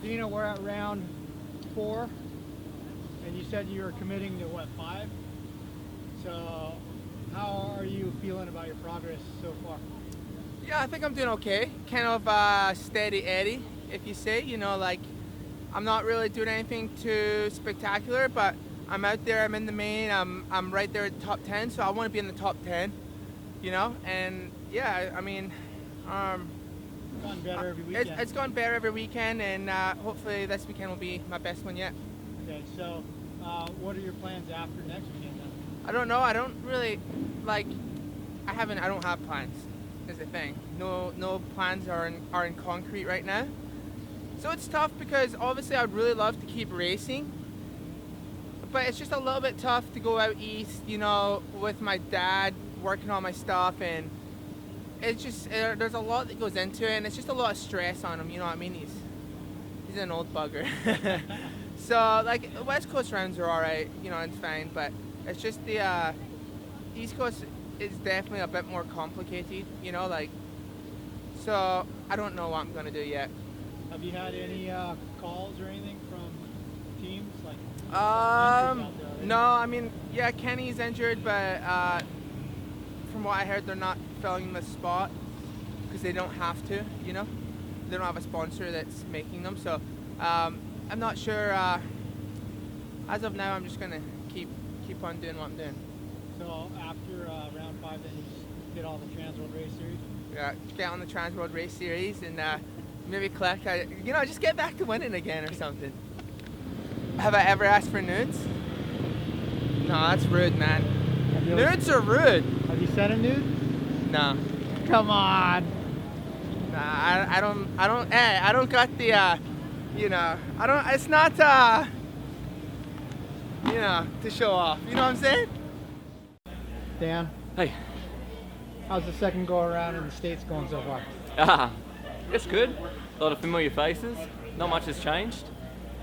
Dina, we're at round 4, and you said you were committing to what, 5? So how are you feeling about your progress so far? Yeah, I think I'm doing okay. Kind of steady Eddie, if you say. You know, like, I'm not really doing anything too spectacular, but I'm out there, I'm in the main, I'm right there at the top 10, so I want to be in the top 10, you know? And yeah, I mean, It's gotten better every weekend. it's gone better every weekend, and hopefully this weekend will be my best one yet. Okay, so what are your plans after next weekend then? I don't know, I don't really, like, I don't have plans, is the thing. No plans are in concrete right now. So it's tough because obviously I'd really love to keep racing, but it's just a little bit tough to go out east, you know, with my dad working on my stuff, and it's just, there's a lot that goes into it, and it's just a lot of stress on him, you know what I mean? He's an old bugger. So, like, the West Coast rounds are alright, you know, it's fine, but it's just the East Coast is definitely a bit more complicated, you know, like, so I don't know what I'm going to do yet. Have you had any calls or anything from teams? Like, no, I mean, yeah, Kenny's injured, but from what I heard, they're not filling the spot because they don't have to, you know? They don't have a sponsor that's making them, so I'm not sure. As of now, I'm just going to keep on doing what I'm doing. So after round 5, then you just get all the TransWorld Race Series? Yeah, get on the TransWorld Race Series and maybe collect, you know, just get back to winning again or something. Have I ever asked for nudes? No, that's rude, man. Nudes are rude. Have you sent a nude? No. Come on. Nah, I don't got the, you know, it's not, you know, to show off. You know what I'm saying? Dan, Hey. how's the second go around in the States going so far? It's good. A lot of familiar faces. Not much has changed.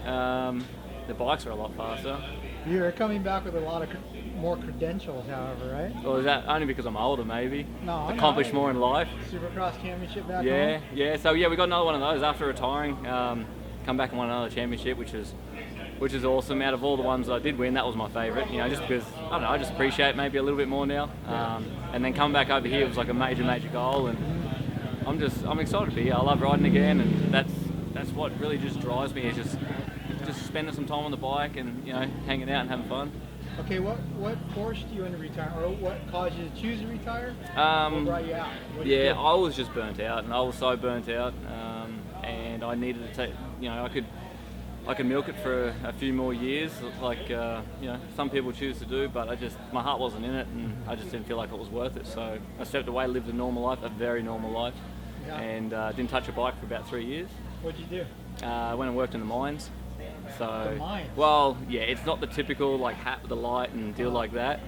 The bikes are a lot faster. You're coming back with a lot of more credentials, however, right? Well, is that only because I'm older, maybe? No, Accomplished more in life. Supercross championship back Yeah, home? yeah. So yeah, we got another one of those after retiring. Come back and won another championship, which is awesome. Out of all the ones I did win, that was my favourite. You know, just because I don't know, I just appreciate it maybe a little bit more now. And then coming back over here was like a major goal, and I'm excited to be here. I love riding again, and that's what really just drives me, is just spending some time on the bike and, you know, hanging out and having fun. Okay, what forced you into retirement, or what caused you to choose to retire? What brought you out? Yeah, I was just burnt out, and I was so burnt out, and I needed to take, you know, I could milk it for a few more years, like you know, some people choose to do, but my heart wasn't in it, and I just didn't feel like it was worth it. So I stepped away, lived a normal life, a very normal life, and didn't touch a bike for about 3 years. What'd you do? I went and worked in the mines. So, The mines? well, yeah, it's not the typical like hat with the light and deal like that,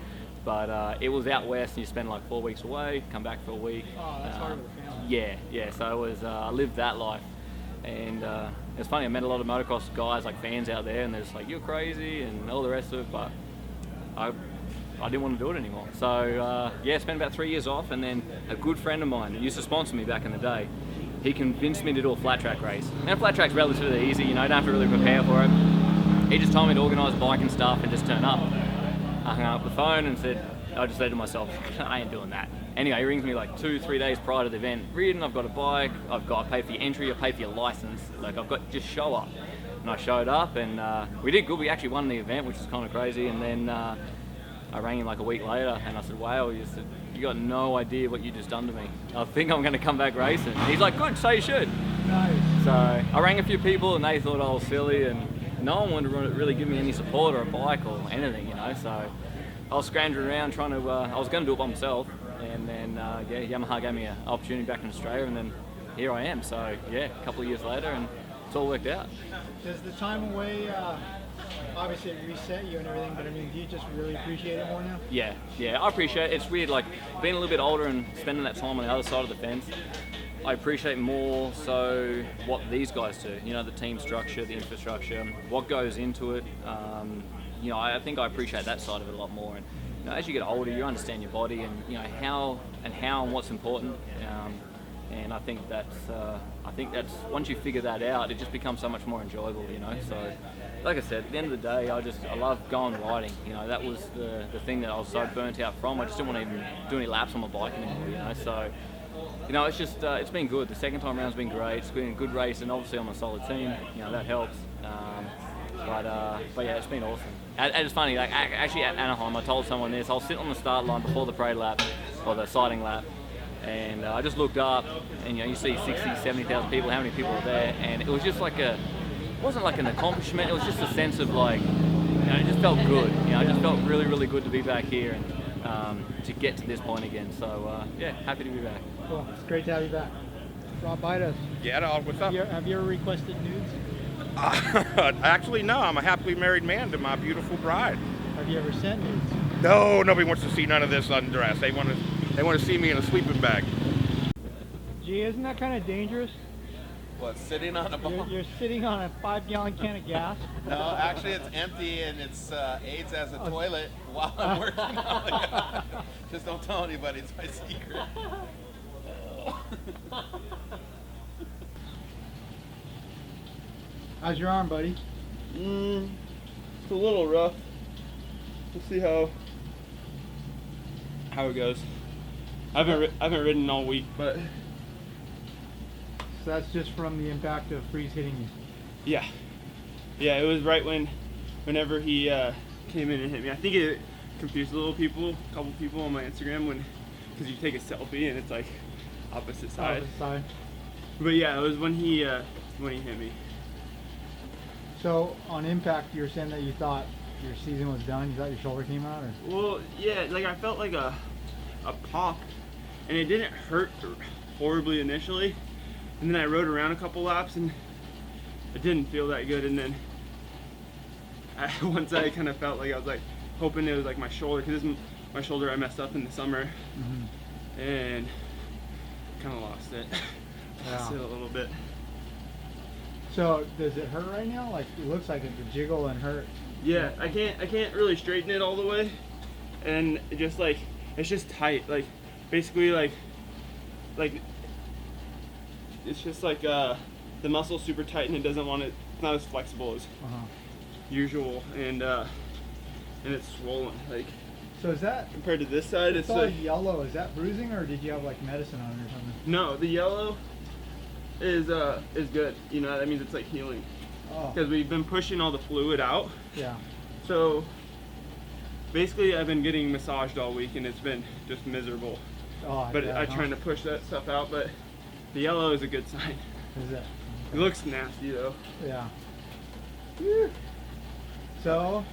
but it was out west, and you spend like 4 weeks away, come back for a week. Oh, that's hard with a family. Yeah. So it was, I lived that life, and it's funny. I met a lot of motocross guys, like fans out there, and they're just like, "You're crazy," and all the rest of it. But I didn't want to do it anymore. So yeah, spent about 3 years off, and then a good friend of mine that used to sponsor me back in the day, he convinced me to do a flat track race. Now, flat track's relatively easy, you know, you don't have to really prepare for it. He just told me to organise bike and stuff and just turn up. I hung up the phone and I just said to myself, I ain't doing that. Anyway, he rings me like 2-3 days prior to the event. Reardon, I've got a bike, I paid for your entry, I paid for your license, like just show up. And I showed up, and we did good. We actually won the event, which is kind of crazy. And then I rang him like a week later, and I said, wow, you got no idea what you just done to me. I think I'm going to come back racing. And he's like, good, so you should. Nice. So I rang a few people, and they thought I was silly, and no one wanted to really give me any support or a bike or anything, you know. So I was scrounging around trying to, I was going to do it by myself, and then yeah, Yamaha gave me an opportunity back in Australia, and then here I am. So yeah, a couple of years later, and it's all worked out. Does the time away, obviously it reset you and everything, but I mean, do you just really appreciate it more now? Yeah, I appreciate it. It's weird, like being a little bit older and spending that time on the other side of the fence. I appreciate more so what these guys do, you know, the team structure, the infrastructure, what goes into it. You know, I think I appreciate that side of it a lot more. And you know, as you get older, you understand your body and you know how and what's important. And I think that's once you figure that out, it just becomes so much more enjoyable, you know. So, like I said, at the end of the day, I love going riding. You know, that was the thing that I was so burnt out from. I just didn't want to even do any laps on my bike anymore, you know. So, you know, it's just it's been good. The second time around's been great. It's been a good race, and obviously I'm a solid team. You know, that helps. But yeah, it's been awesome. And it's funny, like actually at Anaheim, I told someone this. I was sitting on the start line before the parade lap, or the sighting lap, and I just looked up, and you know, you see 60, 70,000 people. How many people are there? And it was just like it wasn't like an accomplishment. It was just a sense of like, you know, it just felt good. You know, it just felt really, really good to be back here and to get to this point again. So yeah, happy to be back. Cool. It's great to have you back. Rob Bidas. Yeah, dog, what's up? Have you ever requested nudes? Actually, no. I'm a happily married man to my beautiful bride. Have you ever sent nudes? No, nobody wants to see none of this undress. They want to see me in a sleeping bag. Gee, isn't that kind of dangerous? What, sitting on a ball? You're sitting on a 5-gallon can of gas. No, actually it's empty and it's aids as a toilet while I'm working on it. Just don't tell anybody, it's my secret. How's your arm, buddy? It's a little rough. We'll see how it goes. I haven't ridden all week, but So that's just from the impact of Freeze hitting you. yeah, it was right whenever he came in and hit me. I think it confused a couple people on my Instagram because you take a selfie and it's like opposite side. Opposite side. But yeah, it was when he hit me. So on impact, you were saying that you thought your season was done. You thought your shoulder came out, or? Well, yeah, like I felt like a pop, and it didn't hurt horribly initially, and then I rode around a couple laps and it didn't feel that good, and then once I kind of felt like I was like hoping it was like my shoulder, because this is my shoulder I messed up in the summer, and kind of lost it. Lost it a little bit. So does it hurt right now? Like it looks like it's a jiggle and hurt. Yeah, I can't really straighten it all the way, and it just like it's just tight. Like basically like it's just like the muscle's super tight and it doesn't want it. It's not as flexible as usual, and it's swollen. Like So is that compared to this side, it's all like yellow? Is that bruising, or did you have like medicine on it or something? No, the yellow is good. You know, that means it's like healing. Oh. Because we've been pushing all the fluid out. Yeah. So basically I've been getting massaged all week and it's been just miserable. Oh, But I'm trying to push that stuff out, but the yellow is a good sign. Is it? It looks nasty though. Yeah. Whew. So,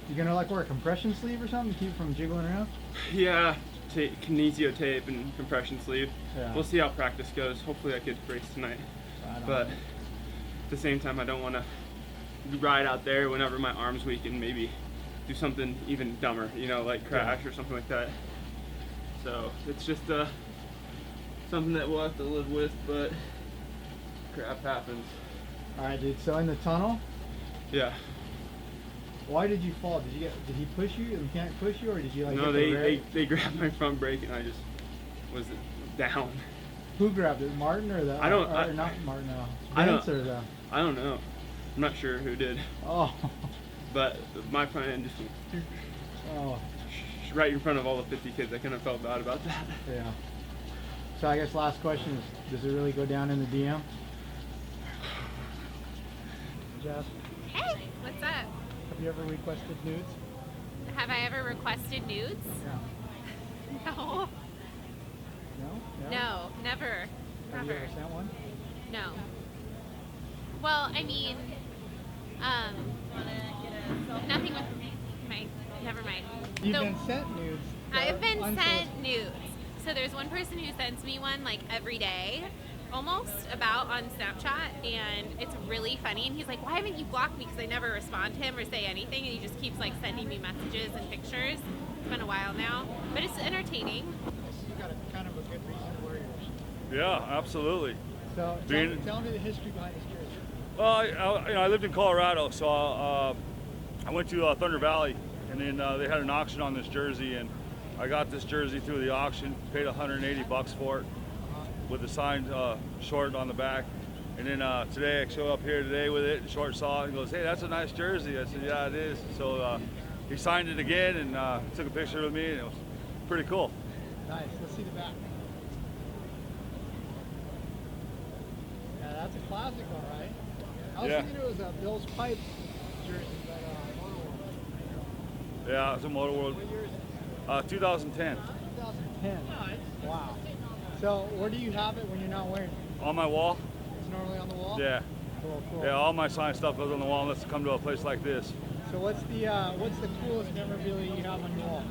you gonna like wear a compression sleeve or something to keep it from jiggling around? Yeah, kinesio tape and compression sleeve. Yeah. We'll see how practice goes. Hopefully I could race tonight. But at the same time, I don't want to ride out there whenever my arm's weak and maybe do something even dumber, you know, like crash or something like that. So it's just something that we'll have to live with, but crap happens. Alright, dude. So in the tunnel, Yeah. why did you fall? Did he push you? The mechanic push you, or did you like? No, hit the they grabbed my front brake and I just was down. Who grabbed it? Martin or the? Or not Martin. Vince or the? I don't know. I'm not sure who did. Oh. But my front end just went Oh. right in front of all the 50 kids. I kind of felt bad about that. Yeah. So I guess last question is, does it really go down in the DM? Jess, Hey, what's up? have you ever requested nudes? Have I ever requested nudes? Yeah. No. No? No, never. Have you Never. ever sent one? No. Well, I mean, nothing with my, never mind. You've The- been sent nudes. that I've are been unsolicited. sent nudes. So there's one person who sends me one like every day, almost, about on Snapchat, and it's really funny. And he's like, "Why haven't you blocked me?" Because I never respond to him or say anything, and he just keeps like sending me messages and pictures. It's been a while now, but it's entertaining. You've got a kind of a good reason for yours. Yeah, absolutely. So tell me the history behind this jersey. Well, I lived in Colorado, so I went to Thunder Valley, and then they had an auction on this jersey, and I got this jersey through the auction, paid $180 for it, with the signed short on the back. And then today I showed up here today with it, and Short saw it and goes, "Hey, that's a nice jersey." I said, "Yeah, it is." So he signed it again and took a picture with me, and it was pretty cool. Nice. Let's see the back. Yeah, that's a classic, all right. I was thinking it was a Bill's Pipe jersey, but Yeah, it's a Motor World. what year is it? 2010. 2010. Wow. So where do you have it when you're not wearing it? On my wall. It's normally on the wall? Yeah. Cool, cool. Yeah, all my signed stuff goes on the wall unless I come to a place like this. So what's the coolest memorabilia you have on your wall?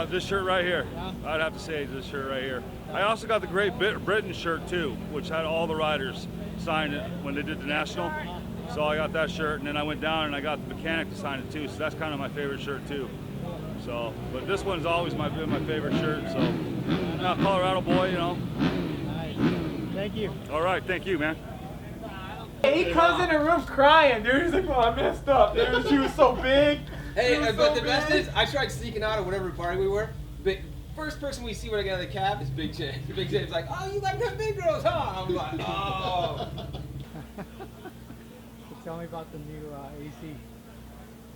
This shirt right here. Yeah? I'd have to say this shirt right here. I also got the Great Britain shirt too, which had all the riders sign it when they did the national. So I got that shirt, and then I went down and I got the mechanic to sign it too. So that's kind of my favorite shirt too. So, but this one's always been my favorite shirt. So, now Colorado boy, you know. Nice. Thank you. All right, thank you, man. He comes in the room crying, dude. He's like, "Oh, I messed up. Dude, she was so big." Hey, She was but so the best big. is, I tried sneaking out of whatever party we were. But first person we see when I get out of the cab is Big James. Big James like, "Oh, you like them big girls, huh?" I'm like, "Oh." Tell me about the new AC.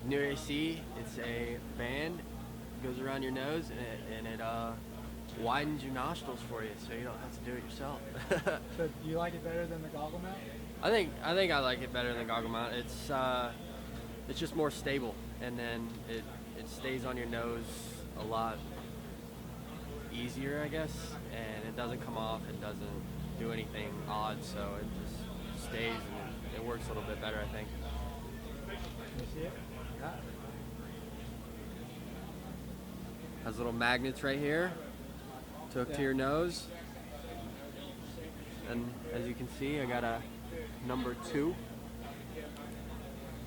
New AC, it's a band, goes around your nose, and it widens your nostrils for you, so you don't have to do it yourself. So do you like it better than the goggle mount? I think I like it better than goggle mount. It's just more stable, and then it stays on your nose a lot easier, I guess, and it doesn't come off. It doesn't do anything odd, so it just stays and it works a little bit better, I think. Can you see it? Yeah. Has little magnets right here to hook to your nose, and as you can see, I got a number 2.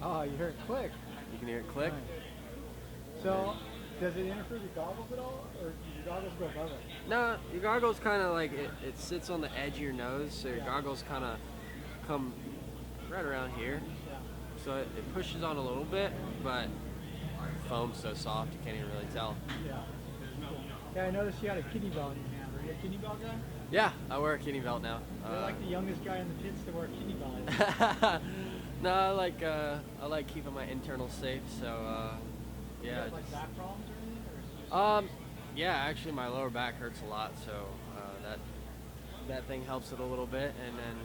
Oh, you heard it click. You can hear it click. Nice. So, does it interfere with your goggles at all, or do your goggles go above it? No, your goggles kind of like it sits on the edge of your nose, so your goggles kind of come right around here. Yeah. So it pushes on a little bit, but the foam's so soft you can't even really tell. Yeah. Yeah, I noticed you had a kidney belt in your hand. Are you a kidney belt guy? Yeah, I wear a kidney belt now. You're like the youngest guy in the pits to wear a kidney belt. No, I like keeping my internals safe. So You yeah. have like back problems or anything? Or is it just Yeah, actually my lower back hurts a lot, so that thing helps it a little bit, and then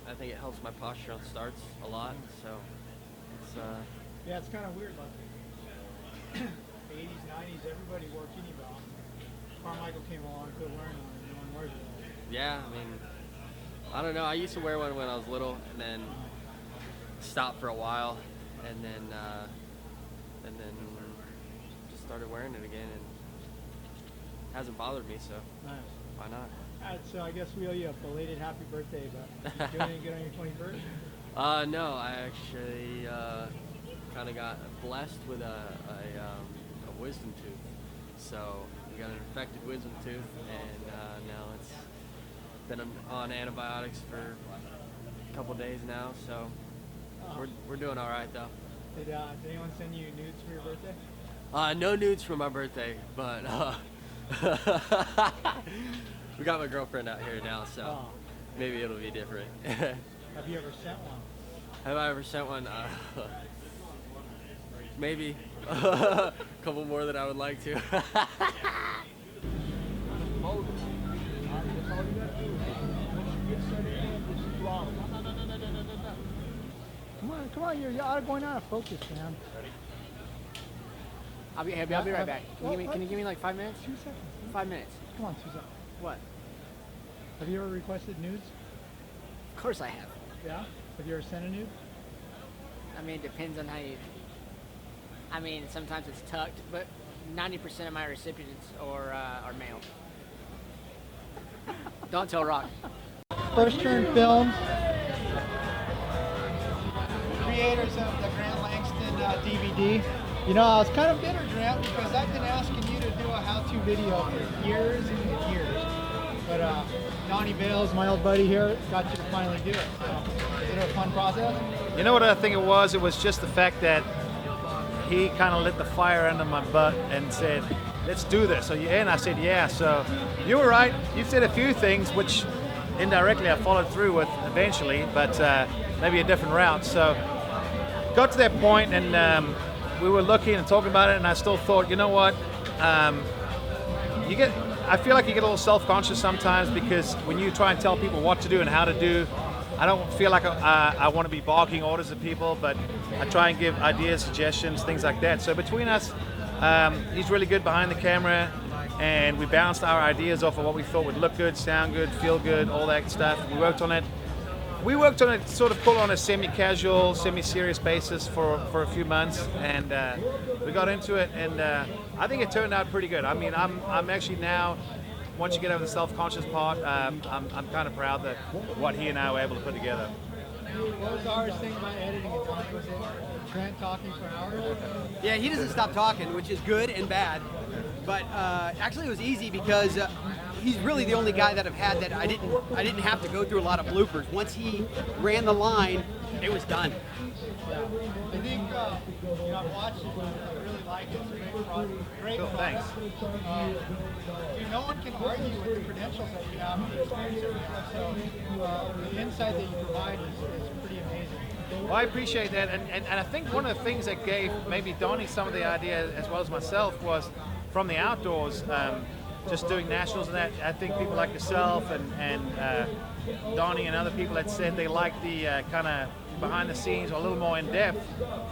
I think it helps my posture on starts a lot. So it's yeah, it's kind of weird. Like the 80s, 90s, everybody wore kidney belts. Carmichael came along, quit wearing one, and no one wears it. yeah. I mean, I don't know. I used to wear one when I was little, and then stopped for a while, and then just started wearing it again, and it hasn't bothered me. So Nice. why not? All right, so I guess we owe you a belated happy birthday, but you doing any good on your 21st? No, I actually kind of got blessed with a wisdom tooth. So we got an infected wisdom tooth, and now it's been on antibiotics for a couple days now. So we're doing all right though. Did anyone send you nudes for your birthday? No nudes for my birthday, but we got my girlfriend out here now, so maybe it'll be different. Have you ever sent one? Have I ever sent one? Maybe. A couple more than I would like to. Come on, you're going out of focus, man. I'll be right back. Can you give me like 5 minutes? 2 seconds. 5 minutes. Come on, 2 seconds. What? Have you ever requested nudes? Of course I have. Yeah? Have you ever sent a nude? I mean, it depends on how you. I mean, sometimes it's tucked, but 90% of my recipients are male. Don't tell Rock. First Turn Films, creators of the Grant Langston DVD. You know, I was kind of bitter, Grant, because I've been asking you to do a how-to video for years and years. But Donnie Bales, my old buddy here, got you to finally do it. So, is it a fun process? You know what I think it was? It was just the fact that he kind of lit the fire under my butt and said, let's do this. And I said, yeah. So you were right. You said a few things which indirectly I followed through with eventually, but maybe a different route. So got to that point, and we were looking and talking about it, and I still thought, you know what, I feel like you get a little self-conscious sometimes, because when you try and tell people what to do and how to do, I don't feel like I want to be barking orders at people, but I try and give ideas, suggestions, things like that. So between us, he's really good behind the camera, and we bounced our ideas off of what we thought would look good, sound good, feel good, all that stuff. We worked on it. We worked on it sort of full on a semi-casual, semi-serious basis for a few months, and we got into it, and I think it turned out pretty good. I mean, I'm actually now, once you get over the self-conscious part, I'm kind of proud that what he and I were able to put together. What was the hardest thing about editing it, Tony? Was it Trent talking for hours? Yeah, he doesn't stop talking, which is good and bad. But actually, it was easy because he's really the only guy that I've had that I didn't have to go through a lot of bloopers. Once he ran the line, it was done. Yeah. I think I've watched it. I really like it. It's a great product. Great Cool, product. thanks. No one can argue with the credentials that you have and the experience that you have. So the insight that you provide is pretty amazing. Well, I appreciate that, and I think one of the things that gave maybe Donnie some of the idea as well as myself was from the outdoors, just doing nationals and that. I think people like yourself and Donnie and other people had said they like the kind of behind the scenes or a little more in depth.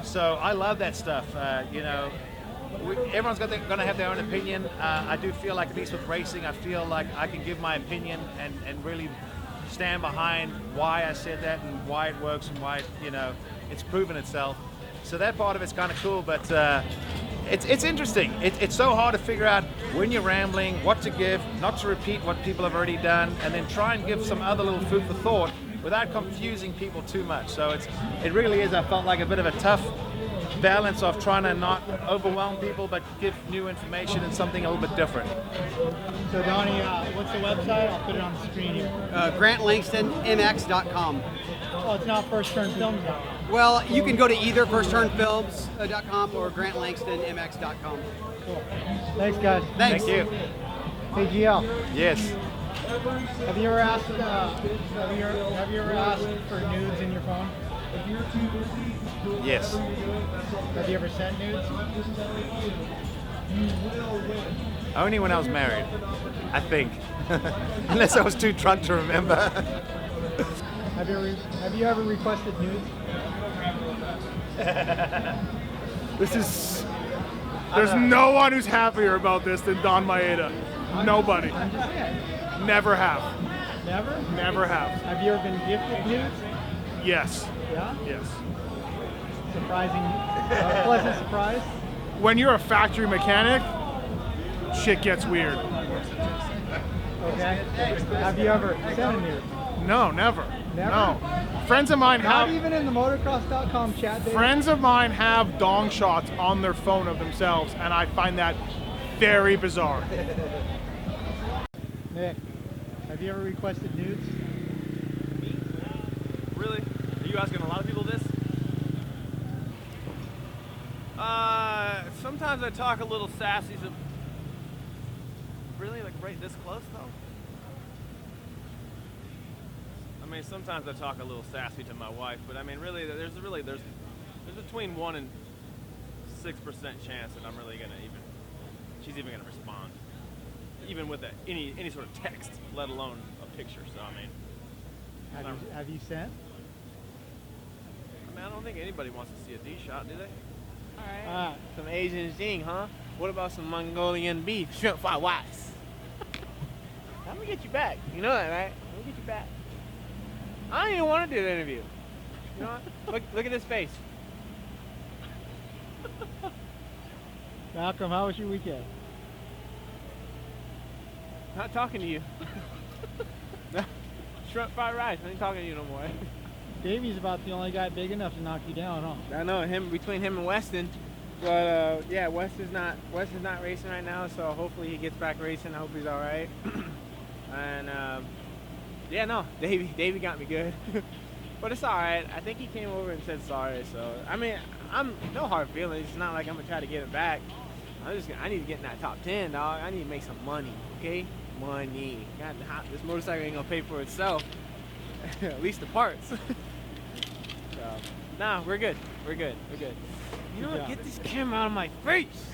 So I love that stuff. Everyone's going to have their own opinion. I do feel like, at least with racing, I feel like I can give my opinion and really stand behind why I said that and why it works and why it's proven itself. So that part of it's kind of cool, but it's interesting. It's so hard to figure out when you're rambling, what to give, not to repeat what people have already done, and then try and give some other little food for thought without confusing people too much. So it really is, I felt like, a bit of a tough balance of trying to not overwhelm people but give new information and something a little bit different. So Donnie, what's the website? I'll put it on the screen here. GrantLangstonMX.com. Oh, it's not FirstTurnFilms.com. Well, you can go to either FirstTurnFilms.com or GrantLangstonMX.com. Cool. Thanks, guys. Thanks. Thank you. Hey, GL. Yes. Have you ever asked for nudes in your phone? Yes. Have you ever sent nudes? Only when I was married, I think. Unless I was too drunk to remember. Have you ever requested nudes? There's no one who's happier about this than Don Maeda. Nobody. I'm just saying. Never have. Never? Never have. Have you ever been gifted nudes? Yes. Yeah? Yes. Surprising, pleasant surprise? When you're a factory mechanic, shit gets weird. Okay. Have you ever sent a nude? No, never. Never? No. Friends of mine Not have. even in the motocross.com chat day? Friends of mine have dong shots on their phone of themselves, and I find that very bizarre. Nick, have you ever requested nudes? Really? Are you asking a lot of people this? Sometimes I talk a little sassy. So really, like right this close though? I mean, sometimes I talk a little sassy to my wife, but I mean, really, there's between 1% and 6% chance that I'm really she's even gonna respond, even with any sort of text, let alone a picture. So I mean, Have you sent? I don't think anybody wants to see a D shot, do they? Alright, some Asian zing, huh? What about some Mongolian beef, shrimp fried rice? I'm gonna get you back. You know that, right? I'm gonna get you back. I don't even want to do the interview. You know what? Look at his face. Malcolm, how was your weekend? Not talking to you. Shrimp fried rice. I ain't talking to you no more. Davey's about the only guy big enough to knock you down, huh? I know between him and Weston, but yeah, Weston's not racing right now, so hopefully he gets back racing. I hope he's all right. And yeah, no, Davey got me good, but it's all right. I think he came over and said sorry, so I mean, I'm no hard feelings. It's not like I'm gonna try to get it back. I need to get in that top 10, dog. I need to make some money, okay? money. God, this motorcycle ain't gonna pay for itself. At least the parts. So, nah, we're good. We're good. We're good. You know what? Get this camera out of my face.